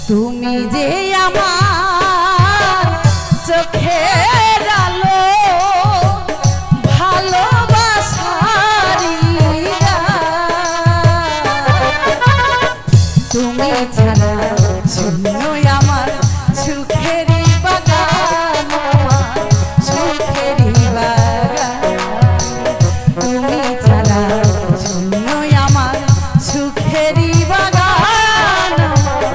তুমি যে আমার চোখের আলো ভালোবাসারি তুমি ছাড়া শূন্য আমার সুখেরই বাগান সুখেরই বাগান তুমি ছাড়া শূন্য আমার সুখেরই বাগান সুখেরই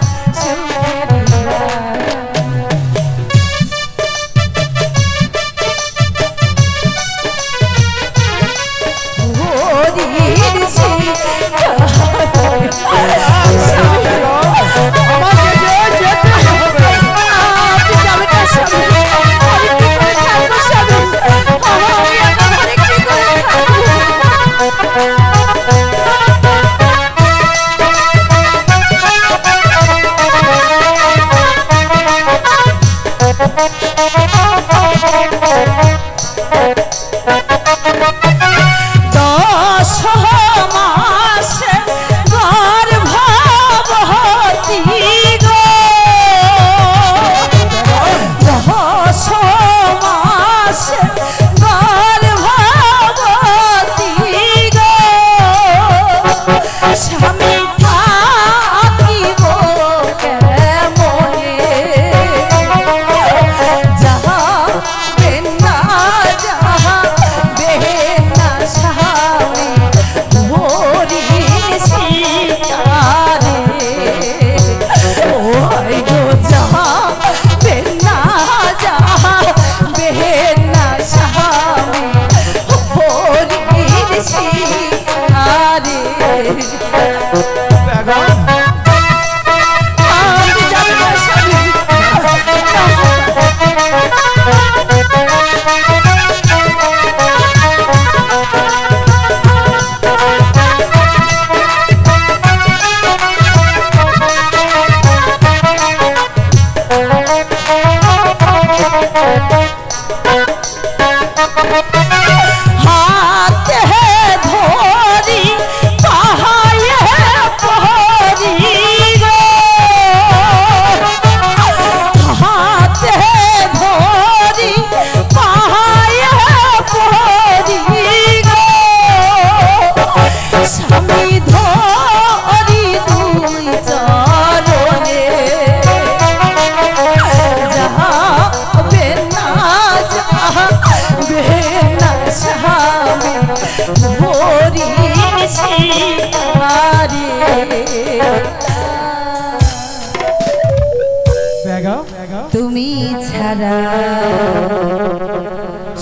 তুমি ছাড়া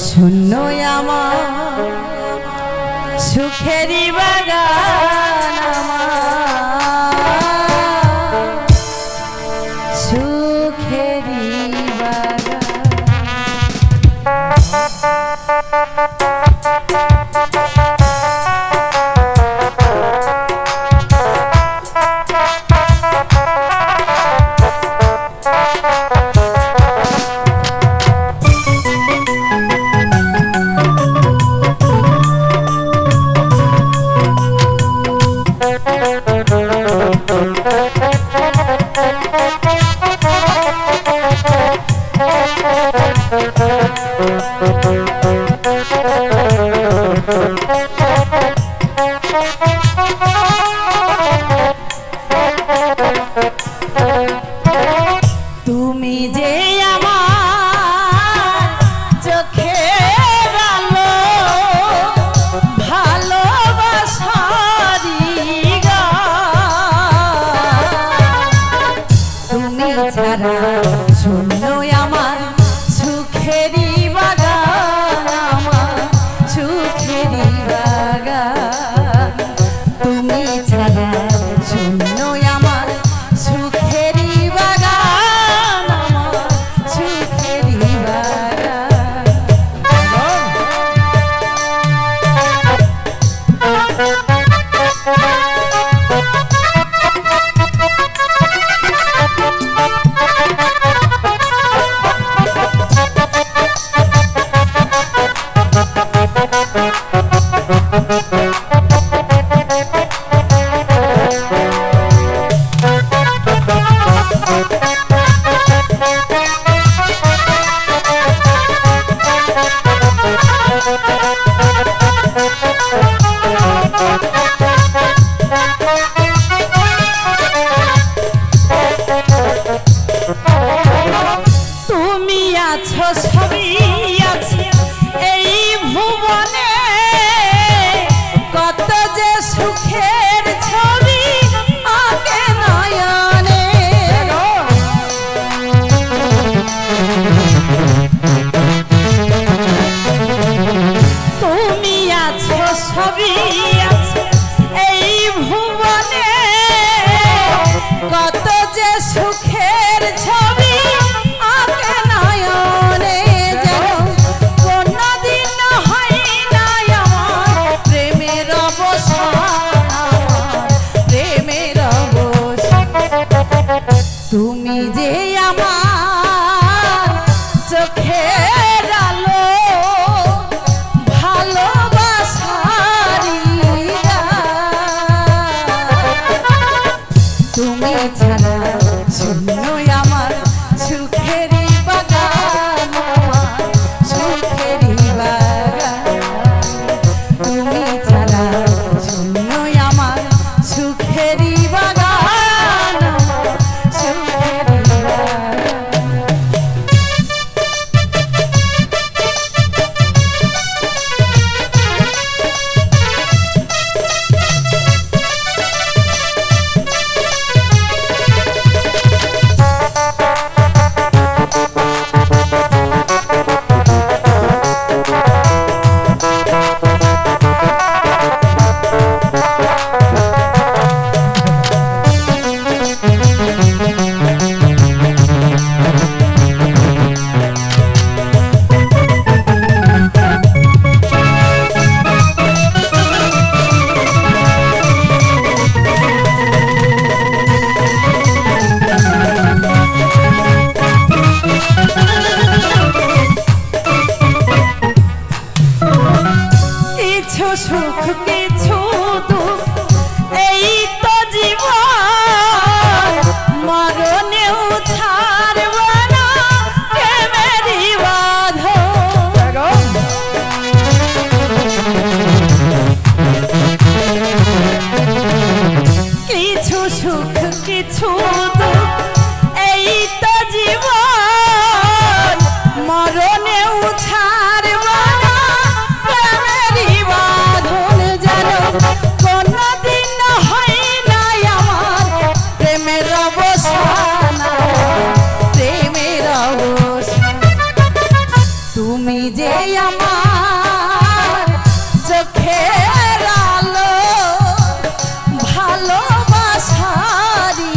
শূন্য আমার সুখেরই বাগান আমার সুখেরই বাগান তুমি যে আমার চোখের আলো ভালোবাসারি তুমি ছাড়া শূন্য আমার সুখেরই বাগান আমার সুখেরই বাগান তুমি ছাড়া শূন্য আমার সুখেরই বাগান আমার সুখেরই বাগান সুখের ছবি আঁকে নয়নে যেন কোনদিন হয় না আমার প্রেমের অবসান প্রেমের অবসান তুমি যে আমার চোখের আলো ভালোবাসারি তুমি ছাড়া শূন্য আমার সুখেরই বাগান সুখেরই বাগান তুমি ছাড়া শূন্য আমার সুখেরই বাগান সুখেরই বাগান সুখ কিছু দুঃখ এই তো জীবন মরণেও ছাড়ব না প্রেমেরই বাঁধন কিছু সুখ কিছু দুঃখ এই তো জীবন মরণেও ছাড়ব না প্রেমেরই বাঁধন যেন কোনদিন হয় না আমার প্রেমের অবসান প্রেমের অবসান তুমি যে আমার চোখের আলো ভালোবাসারি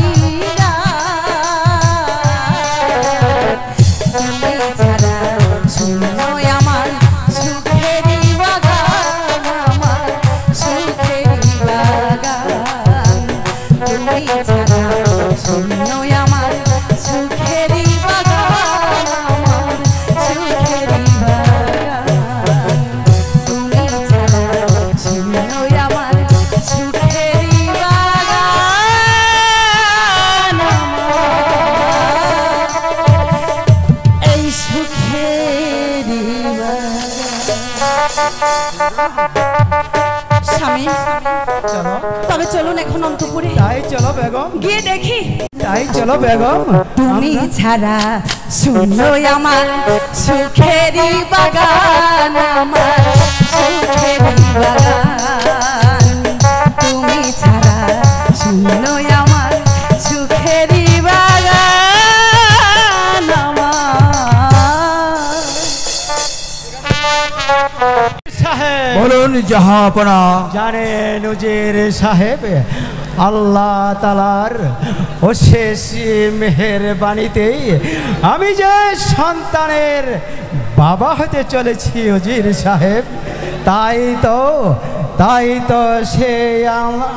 তুমি ছাড়া শূন্য আমার সুখেরই বাগান আমার সুখেরই বাগান তুমি ছাড়া শূন্য আমার সুখেরই বাগান আমার সুখেরই বাগান তুমি ছাড়া শূন্য আমার সুখেরই বাগান এই সুখেরই স্বামী তবে চলুন এখন অন্তপুরে তাই চলো বেগম গিয়ে দেখি তাই চলো বেগম তুমি ছাড়া শূন্য আমার সুখেরই বাগান আমার সুখেরই বাগান তুমি ছাড়া শূন্য আমার সুখেরই বাগান আমার সাহেব বলুন জাহাপনা জানেন উজির সাহেব আল্লাহ তালার অশেষ মেহেরবানিতে আমি যে সন্তানের বাবা হতে চলেছি উজির সাহেব তাই তো সে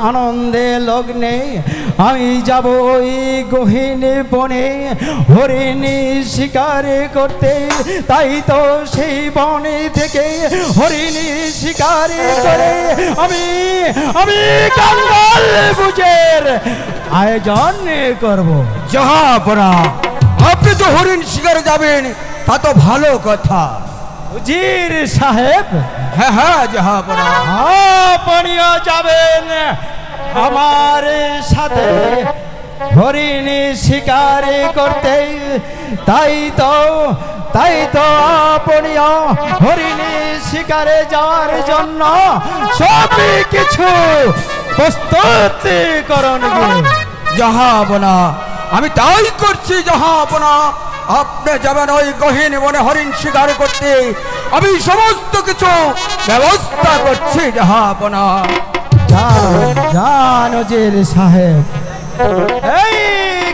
আনন্দে লগ্নে আমি যাব ওই গহীন বনে হরিণ শিকার করতে তাই তো সেই বনে থেকে হরিণ শিকার করে আমি কাঙ্গাল বুঝের আয়োজন করব। জাহাপনা আপনি তো হরিণ শিকারে যাবেন তা তো ভালো কথা। উজির সাহেব হ্যাঁ হ্যাঁ জাহাপনা আপনিও যাবেন আমার সাথে হরিণ শিকার করতে তাই তো আপনিও হরিণ শিকারে যাওয়ার জন্য সব কিছু প্রস্তুতি করুন জাহাপনা আমি তাই করছি জাহাপনা। আপনি যাবেন ওই গহীন বনে হরিণ শিকার করতে আমি সমস্ত কিছু ব্যবস্থা করছি জাহাপনা। জান উজির সাহেব এই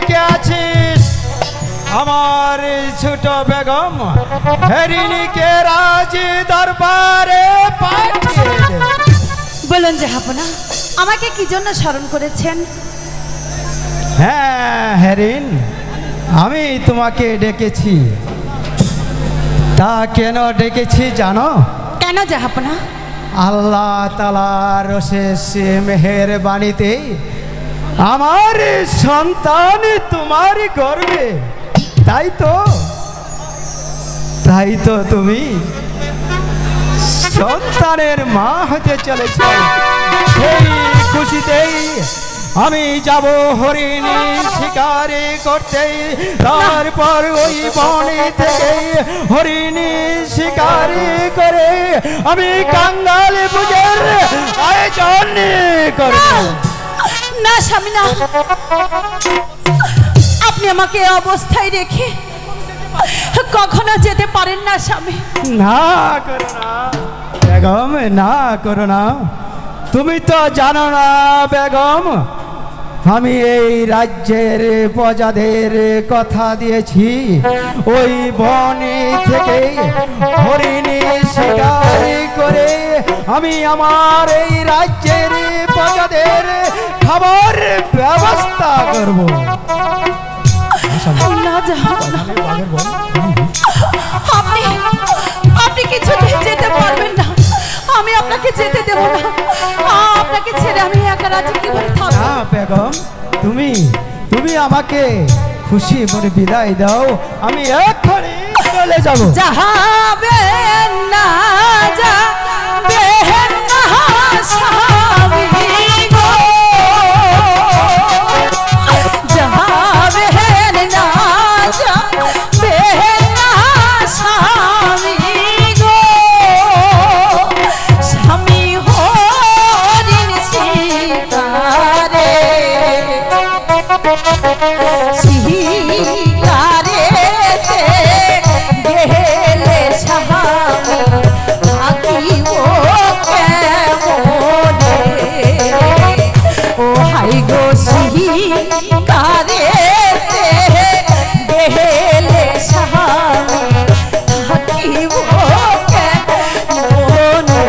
কে আছে ছোট বেগম হরিণীকে রাজি দরবারে পাঠিয়ে দে। বলুন জাহাপনা, আমাকে কি জন্য স্মরণ করেছেন? হ্যাঁ হরিণ, আমি তোমাকে ডেকেছি। তা কেন ডেকেছি জানো? কেন জাহাপনা? আল্লাহ তাআলার অশেষ মেহেরবানিতে আমার সন্তান তোমার গর্বে। তাই তো তুমি সন্তানের মা হতে চলেছ। সেই খুশিতেই আমি যাব হরিণী শিকারে করতে। তারপর ওই বনে থেকে হরিণী শিকারি করে আমি কাঙ্গাল পূজার আয়োজন করব। না স্বামী না, আপনি আমাকে এই অবস্থায় রেখে কখনো যেতে পারেন না স্বামী। না করো না বেগম, না করো না। তুমি তো জানো না বেগম, আমি এই রাজ্যের প্রজাদের কথা দিয়েছি ওই বনে থেকে হরিণী শিকার করে আমি আমার এই রাজ্যের প্রজাদের খাবার ব্যবস্থা করব। না জাহাপনা, আপনি কিছুতেই যেতে পারবেন না। আমি আপনাকে যেতে দেব না। আপনাকে ছেড়ে আমি একা রাজ্যে কিভাবে থাকবো? না বেগম, তুমি আমাকে খুশি মনে বিদায় দাও, আমি এক্ষুনি চলে যাব। যাবেন না, যাবেন না স্বামী গো, যাবেন না, যাবেন না স্বামী গো। স্বামী হরিণ শিকারে শিকারেতে গেলে স্বামী থাকিব কেমনে? ও হাই গো শিকারেতে গেলে স্বামী থাকিব কেমনে?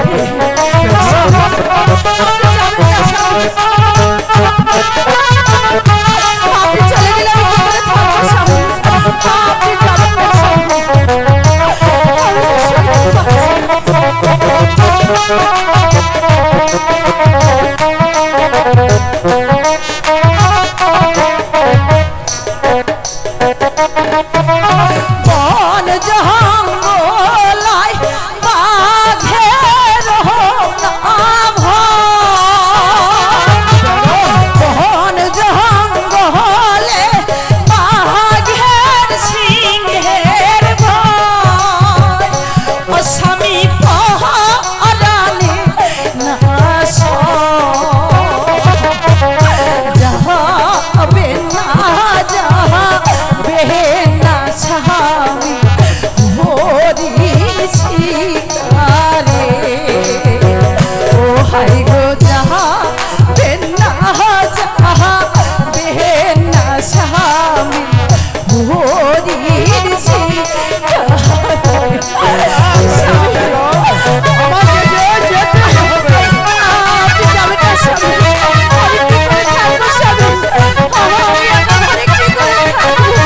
আপনি চলে গেলে আমি কি করে থাকবো স্বামী? আপনি যাবেন না স্বামী। আমি তো সইতে পারছি না। বন জঙ্গলায় বাঘের নাম বন জঙ্গলে বাঘের সিংহের ভয়। ও স্বামী পহরানে না যাবে না, যাবে না স্বামী হরিণ শিকারে। ও হাই গো যাবে না, যাবে না স্বামী হরিণ শিকারে। আমাকে যে যেতে হবে। আপনি যাবেন না স্বামী। আমি কি করে থাকবো স্বামী? আমি একা ঘরে কি করে থাকবো?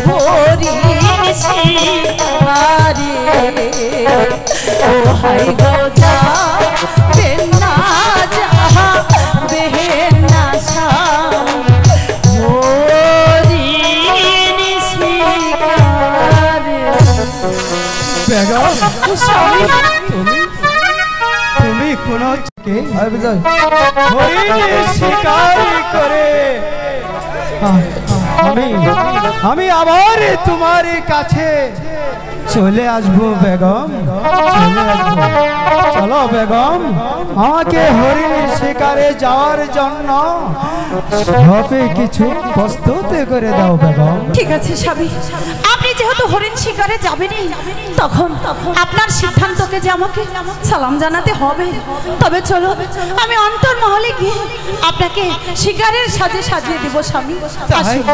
হরিণ শিকারে ও হাই গোজা বেন্না যাহা বেহেনা শাম হরিণ শিকারে বেগম স্বামী তুমি কোন হরিণ শিকারি করে আমি আবার তোমার কাছে চলে আসবো বেগম, চলে আসবো। চলো বেগম, আমাকে হরিণ শিকারে যাওয়ার জন্য সবে কিছু প্রস্তুত করে দাও বেগম। ঠিক আছে স্বামী, আপনি যেহেতু হরিণ শিকারে যাবেনই, তখন আপনার সিদ্ধান্তকে যে আমাকে সালাম জানাতে হবে। তবে চলো, আমি অন্তর্মহলে গিয়ে আপনাকে শিকারের সাজে সাজিয়ে দেবো স্বামী। আসুন।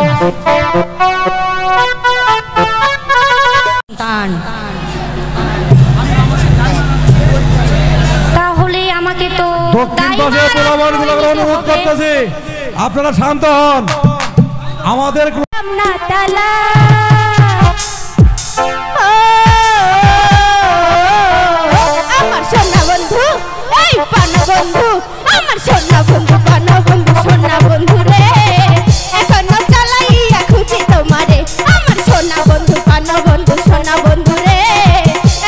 তাহলে আমাকে তো দক্ষিণ পাশে পোলাপানগুলো অনুরোধ করতেছি, আপনারা শান্ত হন। আমাদের আমার সোনা বন্ধু, এই পানা বন্ধু, আমার সোনা বন্ধু, পানা বন্ধু, সোনা বন্ধু রে, এখনো চালাইয়া খুঁজি তোমারে। আমার সোনা বন্ধু, পানা বন্ধু, সোনা বন্ধু রে,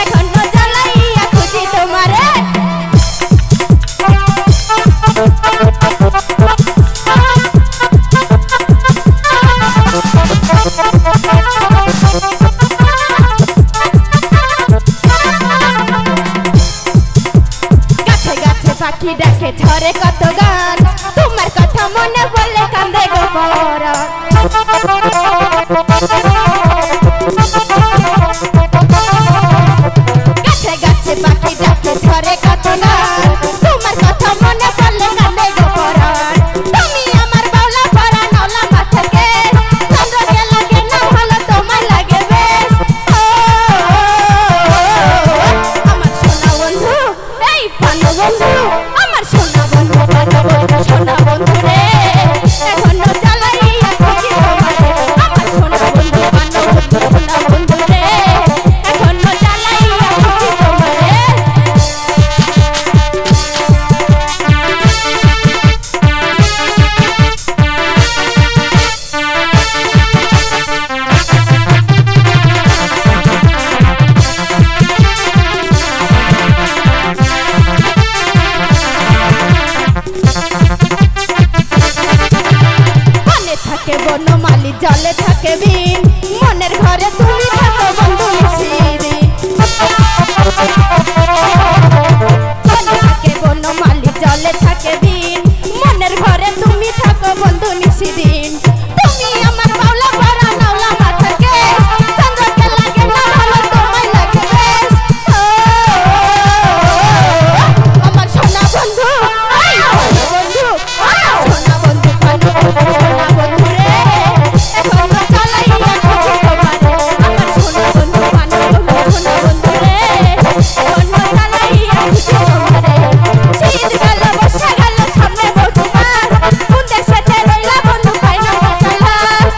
এখনো চালাইয়া খুঁজি তোমারে। পাখি ডাকে ঝরে কত গান, তোমার কথা মনে পড়লে কান্দে গো পরাণ। গাছে গাছে পাখি ডাকে ঝরে কত গান, তোমার কথা মনে পড়লে কান্দে গো পরাণ। তুমি আমার বাউলা পরা নওলা মাথাকে, চন্দ্রকে লাগে না ভালো তোমায় লাগে বেশ। আমার সোনা বন্ধু, এই পানো বন্ধু, আমার সোনা বন্ধু, পানো বন্ধু, সোনা বন্ধু রে, এখনো চালাইয়া খুঁজি তোমারে। আমার সোনা বন্ধু, পানো বন্ধু, সোনা বন্ধু রে, এখনো চালাইয়া খুঁজি তোমারে। মনে থাকে বনমালী, জলে থাকে বিন, মনের ঘরে তুমি থাকো বন্ধু নিশিদিন। মনে থাকে বনমালী, জলে থাকে বিন, মনের ঘরে তুমি থাকো বন্ধু নিশিদিন। তুমি আমার বাউলা পরা নওলা মাথাকে, চন্দ্রকে লাগে না ভালো তোমায় লাগে বেশ। আমার সোনা বন্ধু, এই পানো বন্ধু, আমার সোনা বন্ধু, পানো বন্ধু, সোনা বন্ধু রে, এখনো চালাইয়া খুঁজি তোমারে। আমার সোনা বন্ধু, পানো বন্ধু, সোনা বন্ধু রে, এখনো চালাইয়া খুঁজি তোমারে। শীত গেল, বর্ষা গেল, সামনে বধূ মাস, কোন দেশেতে রইলা বন্ধু পাইনা বাঁচালাস।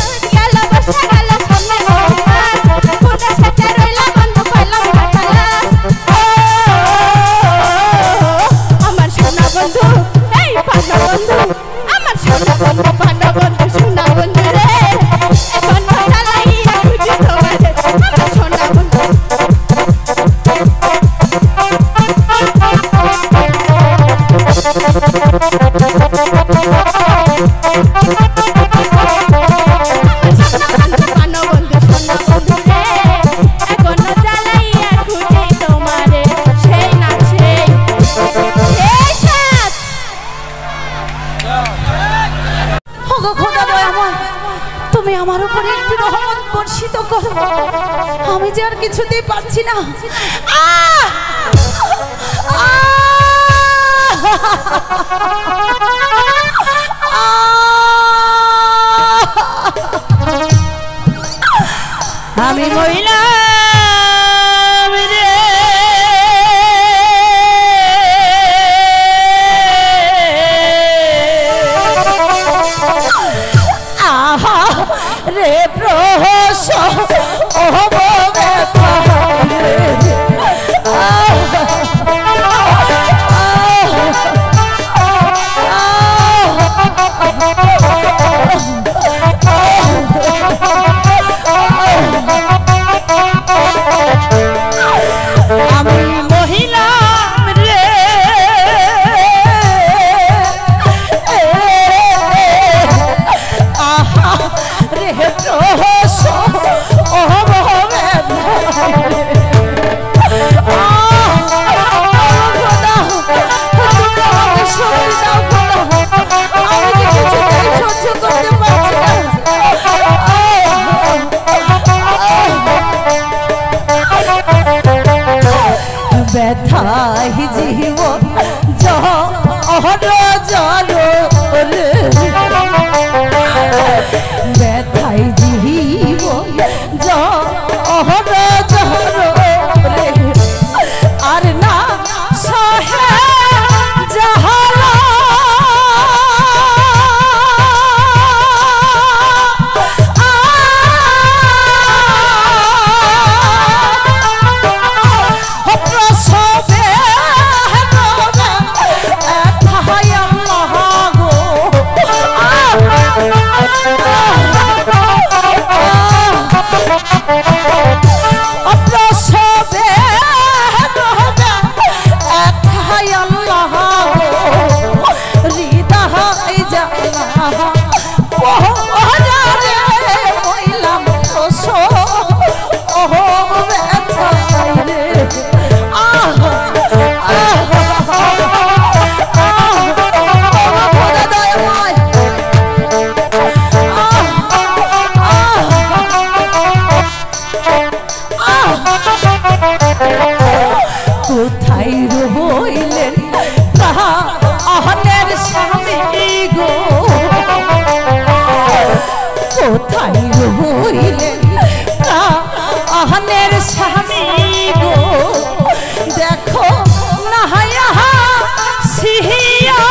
শীত গেল, বর্ষা গেল, সামনে বধূ মাস, কোন দেশেতে রইলা বন্ধু পাইলাম বাঁচালাস। আমার সোনা বন্ধু, এই পানো বন্ধু, আমার সোনা বন্ধু, পানো বন্ধু, সোনা বন্ধু রে, এখনো চালাইয়া খুঁজি তোমারে। আমার সোনা বন্ধু। পানো বন্ধু, সোনা বন্ধু রে, এখনো চালাইয়া খুঁজি তোমারে। সেই না সেই, সেই সাথ। ওগো খোদা দয়াময়, তুমি আমার উপরে একটু রহমত বর্ষিত করো। আমি যে আর কিছুতেই পাচ্ছি না। আহ! আমি মহিলাম রে, রে প্রহস আমি মহিলা রে আহা রে প্রহস ব্যথাই জীবন জল রে ব্যথাই জীবন জল রে আর না সহে জাহালা কোথায় রইলেন আহনের স্বামী গো কোথায় রইলেন আহনের স্বামী গো দেখো না সিহিয়া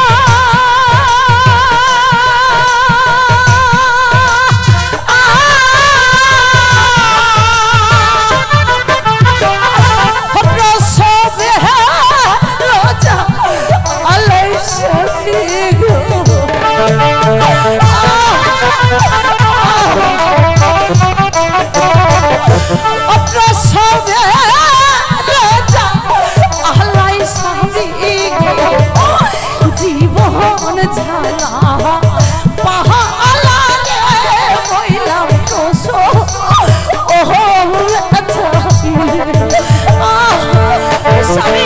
জীবন ঝালা পাহালা মহিলাম কোসো ওহো স্বামী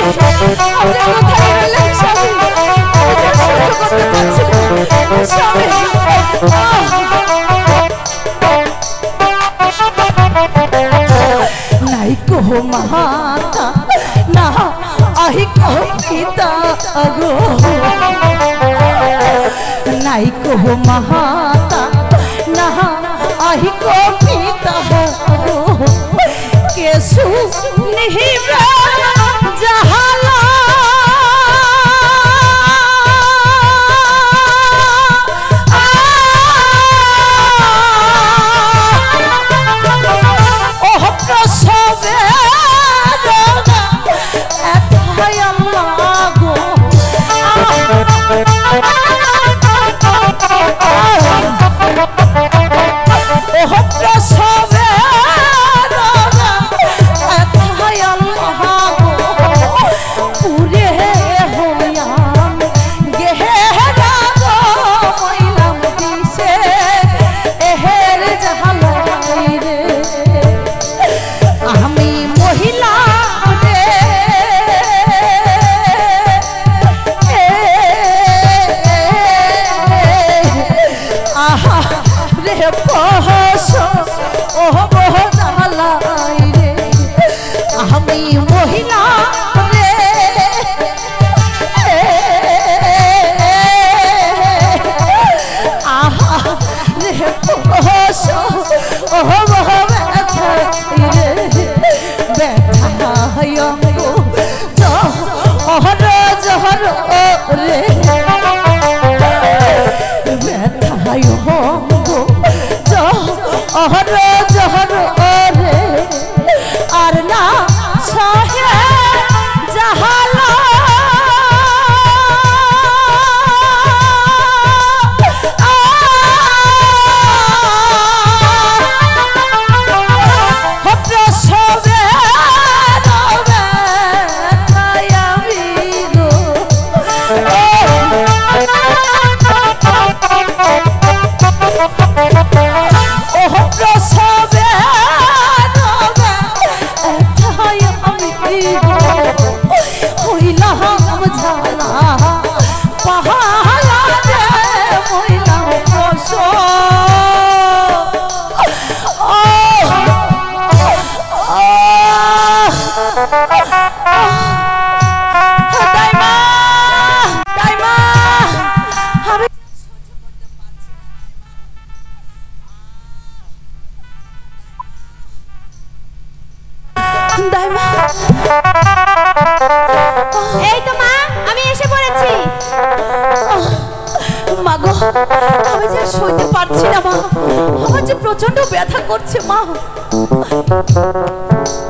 নাই কো মাতা না আহি কো পিতা গো নাই কো মাতা না আহি কো পিতা গো কেসু নিহিবে জাহালা আমি মহিলা রে আহা রে অহরে জহরে আর না সহে জাহালা এই তো মা, আমি এসে পড়েছি। মাগো, আমি যে সইতে পারছি না মা, আমার যে প্রচন্ড ব্যথা করছে মা।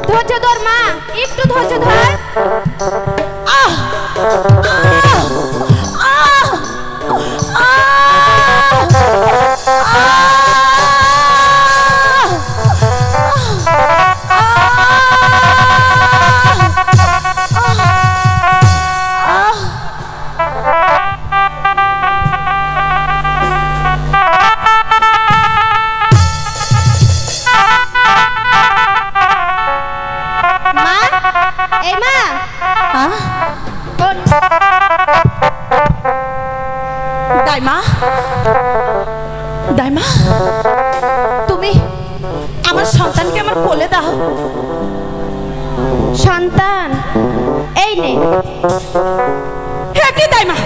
ধৈর্য ধর মা, একটু ধৈর্য ধর। আহ আহ আহ দাইমা, দাইমা, তুমি আমার সন্তানকে আমার কোলে দাও। সন্তান এই নে। হ্যাঁ কি দাইমা,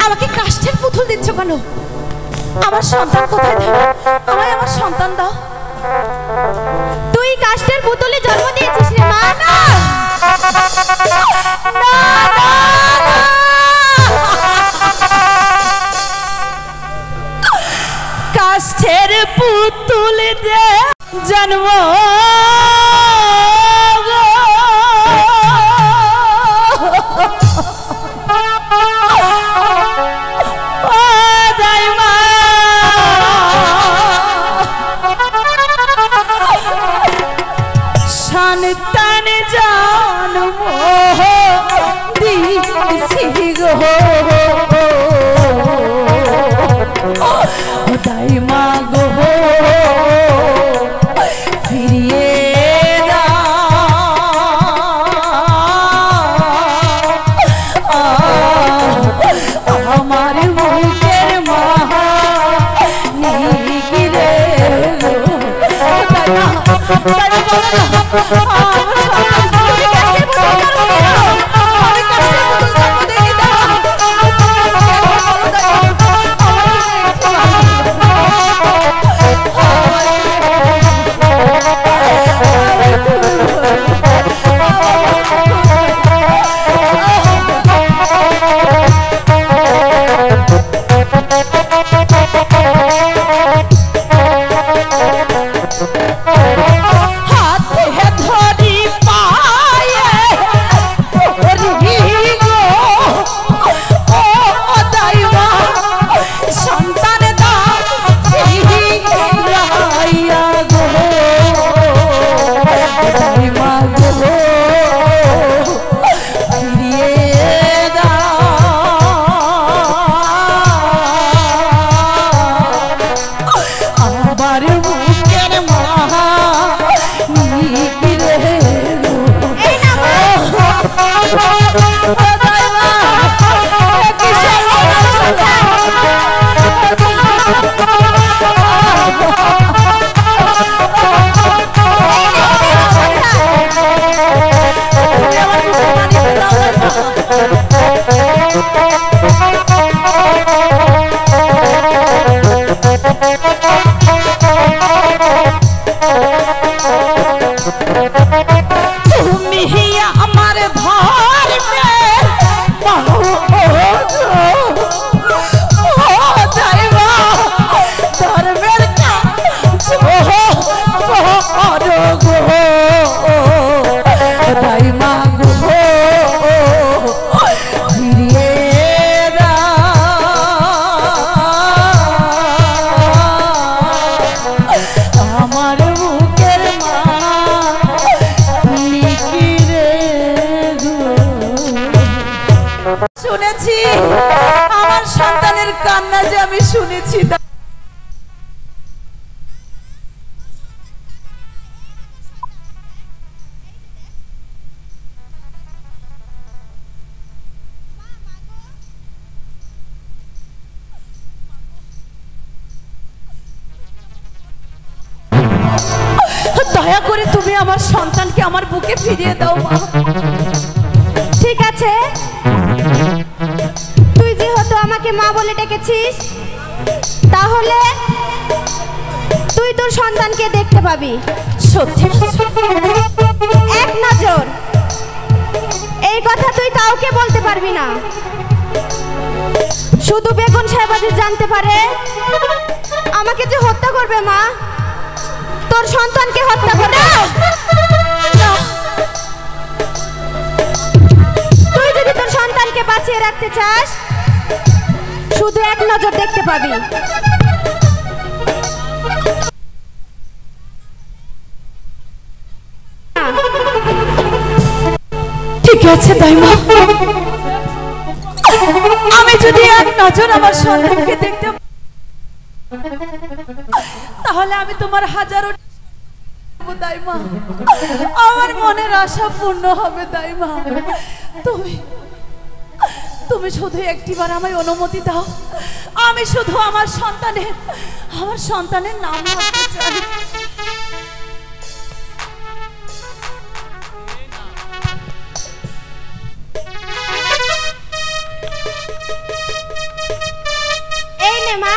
আমাকে কাষ্ঠের পুতুল দিচ্ছ কেন? আমার সন্তান কোথায় দাইমা? আমায় আমার সন্তান দাও। তুই কাষ্ঠের পুতুলে জন্ম দিয়েছিস রে মা। না না না, কাষ্ঠের পুতুল দে জন্ম সন্তান জন্ম দিছি গো দাইমা গো, ফিরিয়ে আমার বুকের মা নিগিরে দাইমা, দাইমা বলো না হাতে ধরে কান্না যে আমি শুনেছি। দয়া করে তুমি আমার সন্তানকে আমার বুকে ফিরিয়ে দাও মা। ঠিক আছে, তুই যেহেতু আমাকে মা বলে ডেকেছিস, তাহলে তুই তোর সন্তানকে দেখতে পাবি। সত্যি এক নজর, এই কথা তুই কাউকে বলতে পারবি না। শুধু বেগুন সাহেব যদি জানতে পারে আমাকে যে হত্যা করবে মা, তোর সন্তানকে হত্যা করবে। তুই যদি তোর সন্তানকে বাঁচিয়ে রাখতে চাস, শুধু এক নজর দেখতে পাবি। ঠিক আছে দাইমা, আমি যদি এক নজর আমার সন্তানকে দেখতে, তাহলে আমি তোমার হাজারো দাইমা, আমার মনের আশা পূর্ণ হবে দাইমা। তুমি শুধু একটিবার আমায় অনুমতি দাও, আমি শুধু আমার সন্তানের নাম রাখতে চাই। এই নে মা,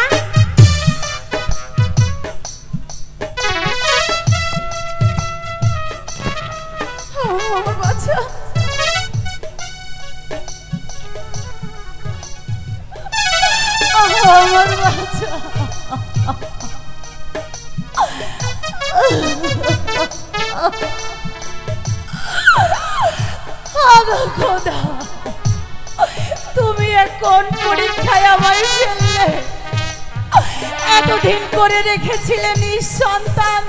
আমার বাচ্চা, আমার বাচ্চা, খোদা, তুমি কোন পরীক্ষায় আমায় ফেললে? এতদিন করে রেখেছিলে নিঃসন্তান,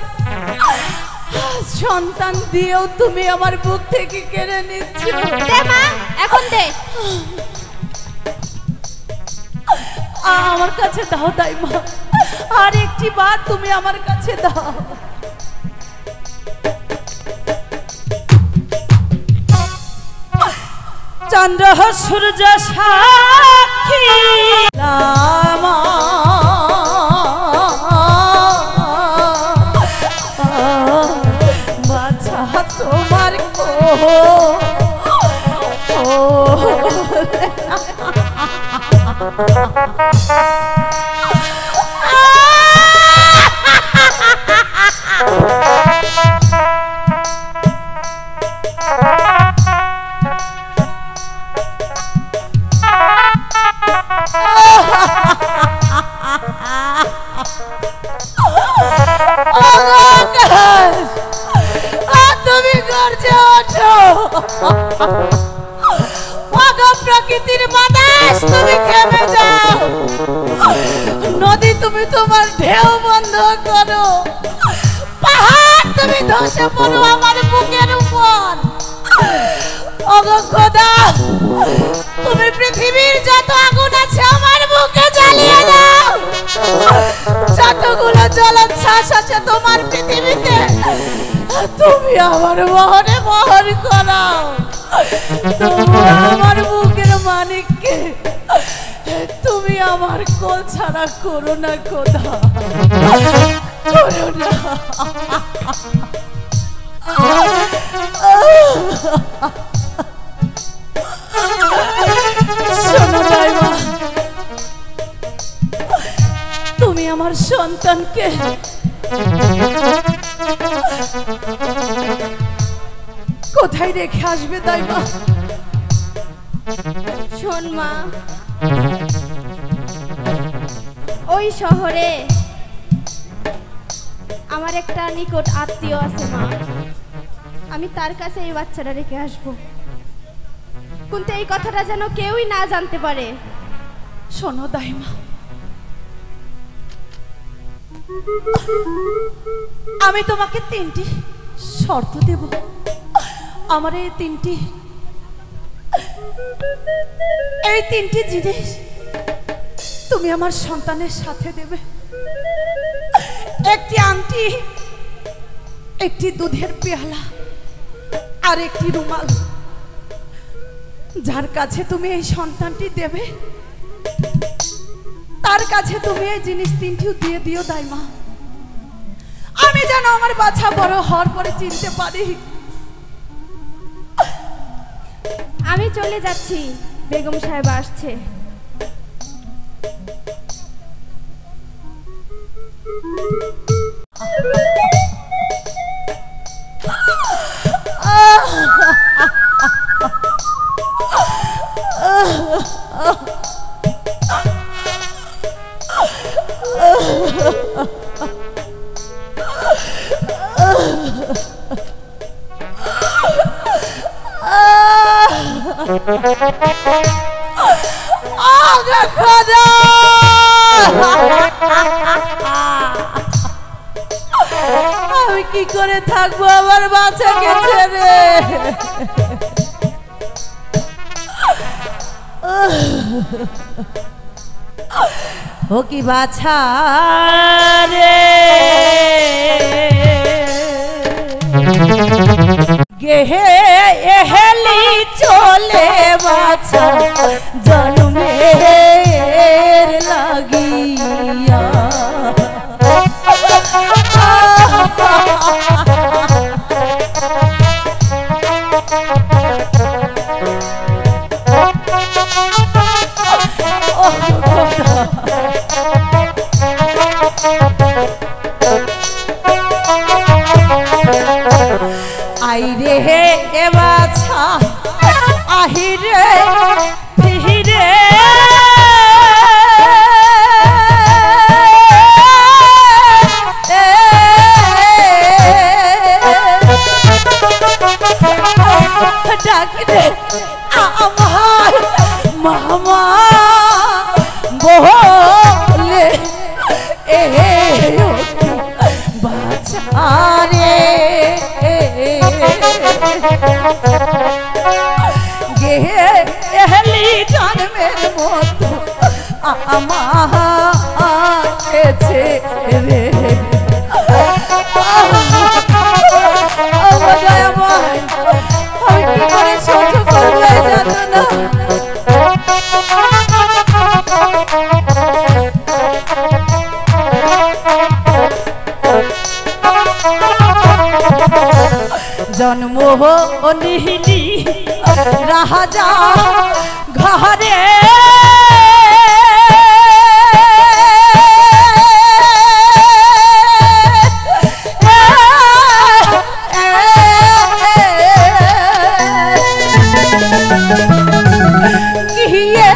সন্তান দিয়েও তুমি আমার বুক থেকে কেড়ে নিচ্ছ। দে মা, এখন দে। আমার কাছে দাও দাইমা, আর একটি বার তুমি আমার কাছে দাও। চন্দ্র সূর্য সাক্ষী লামা, বাছা তোমার তুমি গর্জে ওঠো, প্রকৃতির বাতাস তুমি থেমে যাও, নদী তুমি তোমার ঢেউ বন্ধ করো, পাহাড় তুমি ধসে পড়ো আমার বুকের উপর। ওগো খোদা, তুমি পৃথিবীর যত আগুন আছে আমার বুকে জ্বালিয়ে দাও, যতগুলো জলোচ্ছ্বাস আছে তোমার পৃথিবীতে তুমি আমার মহরে মহর করাও। আমার বুকের মানিককে তুমি আমার কোল ছাড়া করো না খোদা, করো না। শোনো দাইমা, তুমি আমার সন্তানকে কোথায় রেখে আসবে দাইমা? শোন মা, ওই শহরে আমার একটা নিকট আত্মীয় আছে মা, আমি তার কাছে এই বাচ্চাটা রেখে আসবো, কিন্তু এই কথাটা যেন কেউই না জানতে পারে। শোনো দাইমা, আমি তোমাকে 3টি শর্ত দেব। আমার এই 3টি জিনিস তুমি আমার সন্তানের সাথে দেবে একটি আংটি, একটি দুধের পেয়ালা আর একটি রুমাল। যার কাছে তুমি এই সন্তানটি দেবে তার কাছে তুমি এই জিনিস তিনটিও দিয়ে দিও দাইমা। আমি যেন আমার বাচ্চা বড় হওয়ার পরে চিনতে পারি। আমি চলে যাচ্ছি, বেগম সাহেব আসছে। আমি কি করে থাকবো আমার বাচ্চাকে ছেড়ে? ও কি বাছা রে, গেহে এহেলি চলে বাছা জন্মের লাগিয়া। আইরে হে এ বাছা আহিরে ফিরে, ডাকরে আমার মামা বলে এ বাছারে গেহলি জন্মের মতো আমার রে। আমি কি করে সহ্য করবো জানো না। জন্ম নিহিলি রাজা ঘরে, গিয়ে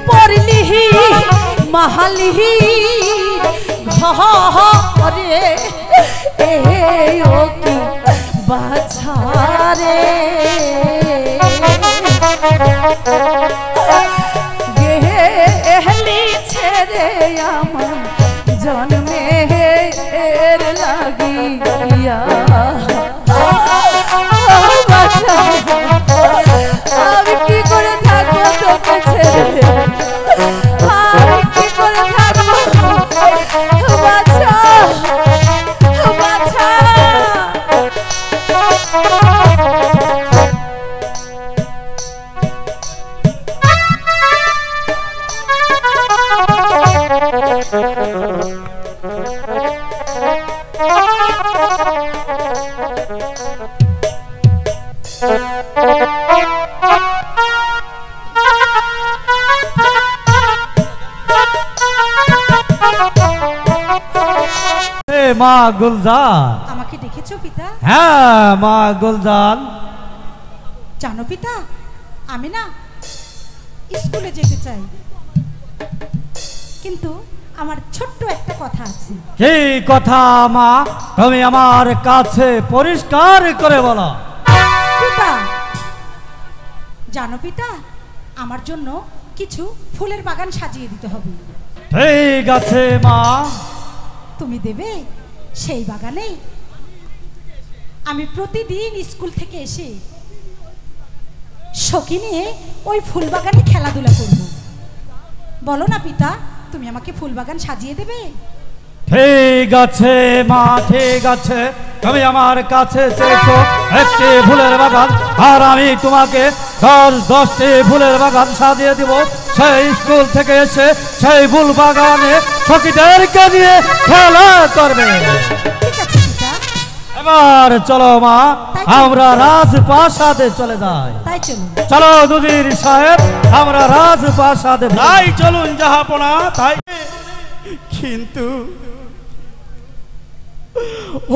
পড়লিহি মাহালিহি ঘরে, ও কি বাছারে গেহলি ছেড়ে আমার জন্মের লাগিয়া। আমি কি করে থাকবো তোকে ছেড়ে, আমি কি করে থাকবো বাছা বাছা। মা গুলজান, আমাকে দেখেছো পিতা? হ্যাঁ মা গুলজান। জানো পিতা, আমি না স্কুলে যেতে চাই, কিন্তু আমার ছোট্ট একটা কথা আছে। কি কথা মা? তুমি আমার কাছে পরিষ্কার করে বলো। পিতা জানো পিতা, আমার জন্য কিছু ফুলের বাগান সাজিয়ে দিতে হবে। ঠিক আছে মা। তুমি দেবে? সেই বাগানে আমি প্রতিদিন স্কুল থেকে এসে সখী নিয়ে ওই ফুল বাগানে খেলাধুলা করব। বলো না পিতা, তুমি আমাকে ফুল বাগান সাজিয়ে দেবে? ঠিক আছে মা, ঠিক আছে। তুমি আমার কাছে চেয়েছো একটি ফুলের বাগান, আর আমি তোমাকে 10টি ফুলের বাগান সাজিয়ে দিব। সেই স্কুল থেকে এসে সেই ফুল বাগানে সখীদেরকে দিয়ে খেলা করবে। ঠিক আছে পিতা, এবার চলো মা, আমরা রাজপ্রাসাদে চলে যাই। তাই চলুন। চলো দুদির সাহেব, আমরা রাজপ্রাসাদে তাই চলুন জাহাপনা, তাই। কিন্তু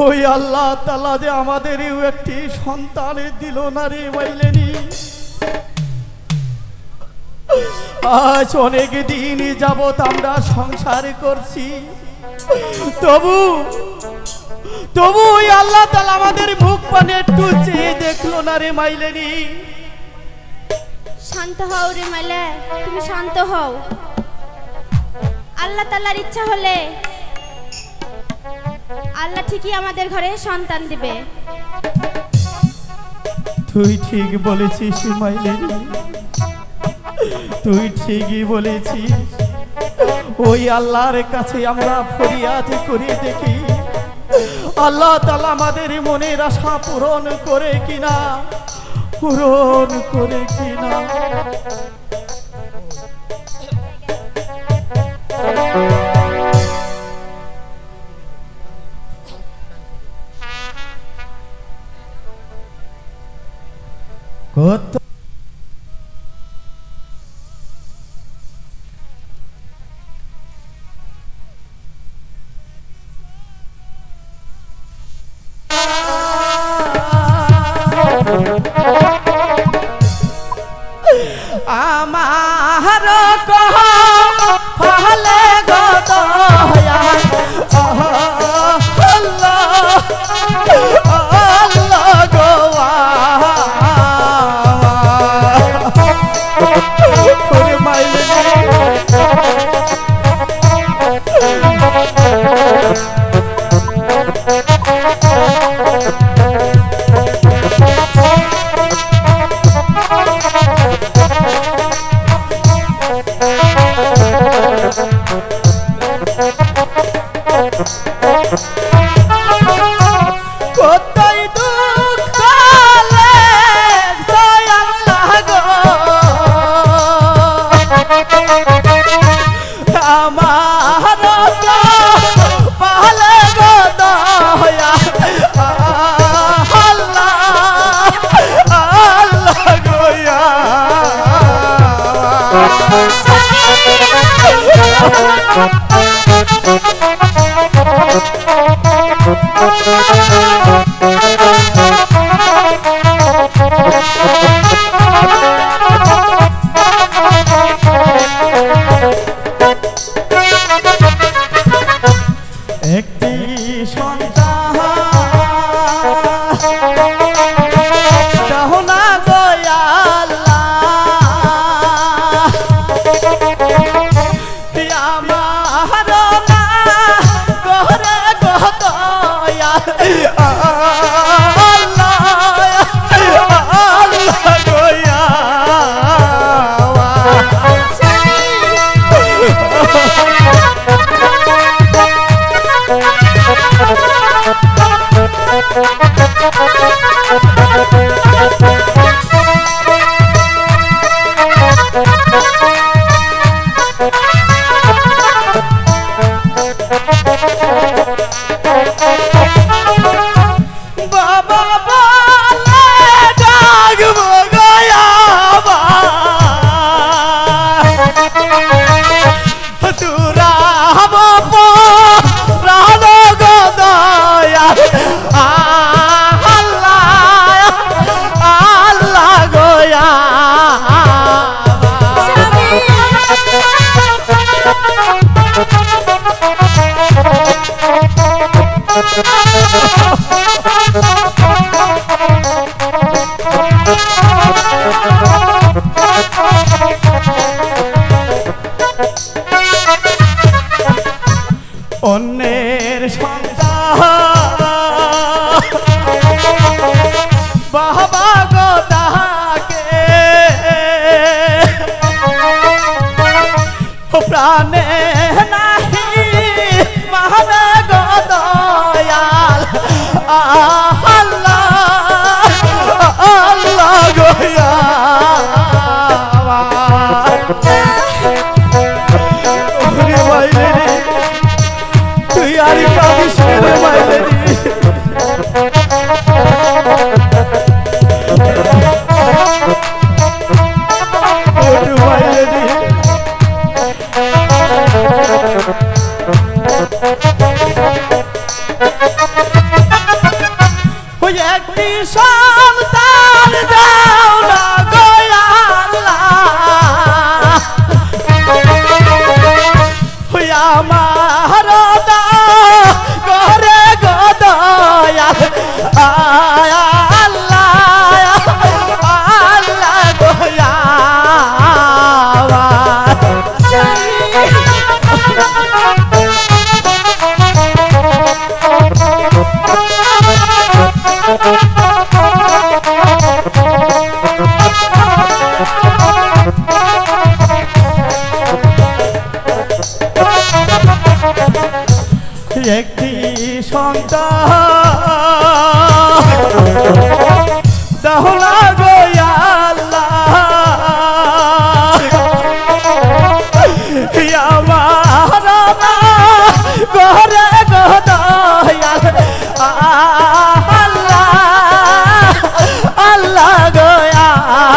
ওই আল্লাহ তাআলা যে আমাদেরও একটি সন্তান দিল না রে মাইলেনি। আজ অনেক দিন যাবত আমরা সংসার করছি, তবু ওই আল্লাহ তাআলা আমাদের মুখ পানে একটু চেয়ে দেখলো না রে মাইলেনি। শান্ত হও রে মাইলে, তুমি শান্ত হও। আল্লাহ তাআলার ইচ্ছা হলে আল্লাহ ঠিকই আমাদের ঘরে সন্তান দিবে। তুই ঠিক বলেছিস মাইলেনি, তুই ঠিকই বলেছিস। ওই আল্লাহর কাছে আমরা ফরিয়াদ করে দেখি, আল্লাহ তাআলা আমাদের মনের আশা পূরণ করে কিনা, পূরণ করে কিনা। কত আমার কহ ফলে গদয়া আল্লাহ আল্লাহ গোয়া ওরে মাইলে কোথায় দুঃখ আল্লাহ গো আমার পালে গো দয়া আল্লাহ আল্লাহ গোয়া একটি সন্তান দহনা গয়া আমার না গহরে গদয়া আল্লাহ আল্লাহ গয়া বাবা বলে ডাকবো গয়া তুরাব প্রাণ গদয়া আল্লাহ আল্লাহ গয়া অন্যের সন্তান বাবা গো তাহাকে প্রাণে নাহি মানে গো দয়াল আল্লাহ আল্লাহ গো ওরে মাইরে তুই আর কাঁদিস রে মাইরে ওরে মাইরে ওই একটি সন্তান দাও না গো আল্লাহ ওই আমার করে গো দয়াল আল্লাহ আল্লাহ গো একটি সন্তান দাহলা গো আল্লাহ আমার ঘরে গো দয়াল আল্লাহ আল্লাহ গো আল্লাহ